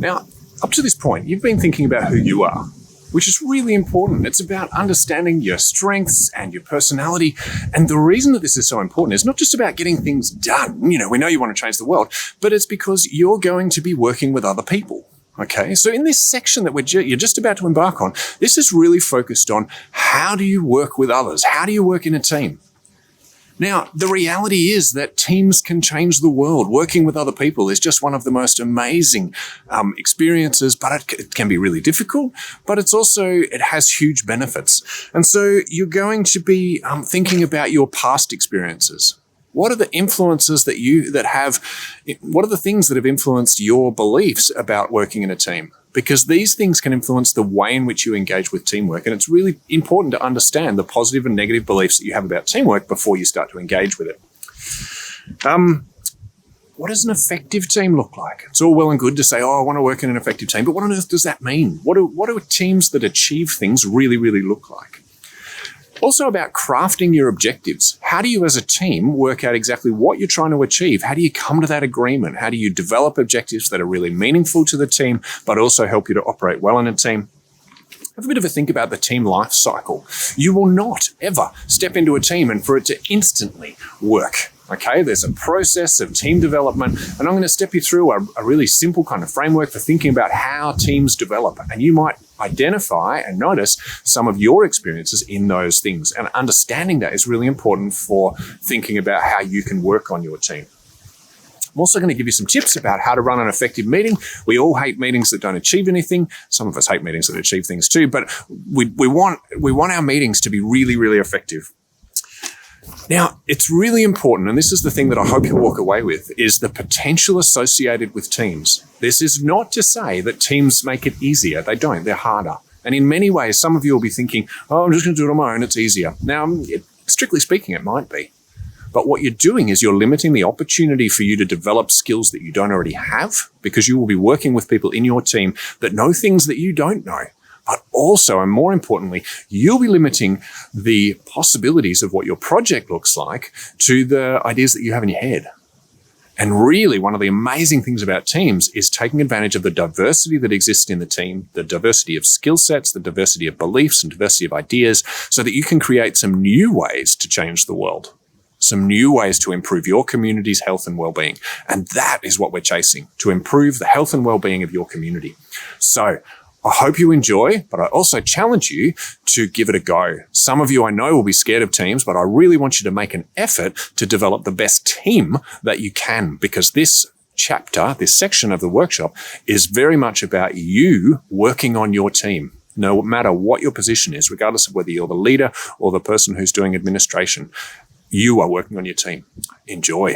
Now, up to this point, you've been thinking about who you are, which is really important. It's about understanding your strengths and your personality. And the reason that this is so important is not just about getting things done. You know, we know you want to change the world, but it's because you're going to be working with other people. Okay, so in this section that you're just about to embark on, this is really focused on how do you work with others? How do you work in a team? Now, the reality is that teams can change the world. Working with other people is just one of the most amazing experiences, but it can be really difficult, but it has huge benefits. And so you're going to be thinking about your past experiences. What are the influences what are the things that have influenced your beliefs about working in a team? Because these things can influence the way in which you engage with teamwork. And it's really important to understand the positive and negative beliefs that you have about teamwork before you start to engage with it. What does an effective team look like? It's all well and good to say, I want to work in an effective team, but what on earth does that mean? What do teams that achieve things really, really look like? Also about crafting your objectives. How do you as a team work out exactly what you're trying to achieve? How do you come to that agreement? How do you develop objectives that are really meaningful to the team, but also help you to operate well in a team? Have a bit of a think about the team life cycle. You will not ever step into a team and for it to instantly work. Okay, there's a process of team development, and I'm going to step you through a really simple kind of framework for thinking about how teams develop. And you might identify and notice some of your experiences in those things. And understanding that is really important for thinking about how you can work on your team. I'm also going to give you some tips about how to run an effective meeting. We all hate meetings that don't achieve anything. Some of us hate meetings that achieve things too, but we want our meetings to be really, really effective. Now, it's really important, and this is the thing that I hope you walk away with, is the potential associated with teams. This is not to say that teams make it easier. They don't. They're harder. And in many ways, some of you will be thinking, I'm just going to do it on my own. It's easier. Now, strictly speaking, it might be. But what you're doing is you're limiting the opportunity for you to develop skills that you don't already have, because you will be working with people in your team that know things that you don't know. But also, and more importantly, you'll be limiting the possibilities of what your project looks like to the ideas that you have in your head. And really, one of the amazing things about teams is taking advantage of the diversity that exists in the team, the diversity of skill sets, the diversity of beliefs and diversity of ideas, so that you can create some new ways to change the world, some new ways to improve your community's health and well-being. And that is what we're chasing, to improve the health and well-being of your community. So I hope you enjoy, but I also challenge you to give it a go. Some of you I know will be scared of teams, but I really want you to make an effort to develop the best team that you can, because this chapter, this section of the workshop is very much about you working on your team. No matter what your position is, regardless of whether you're the leader or the person who's doing administration, you are working on your team. Enjoy.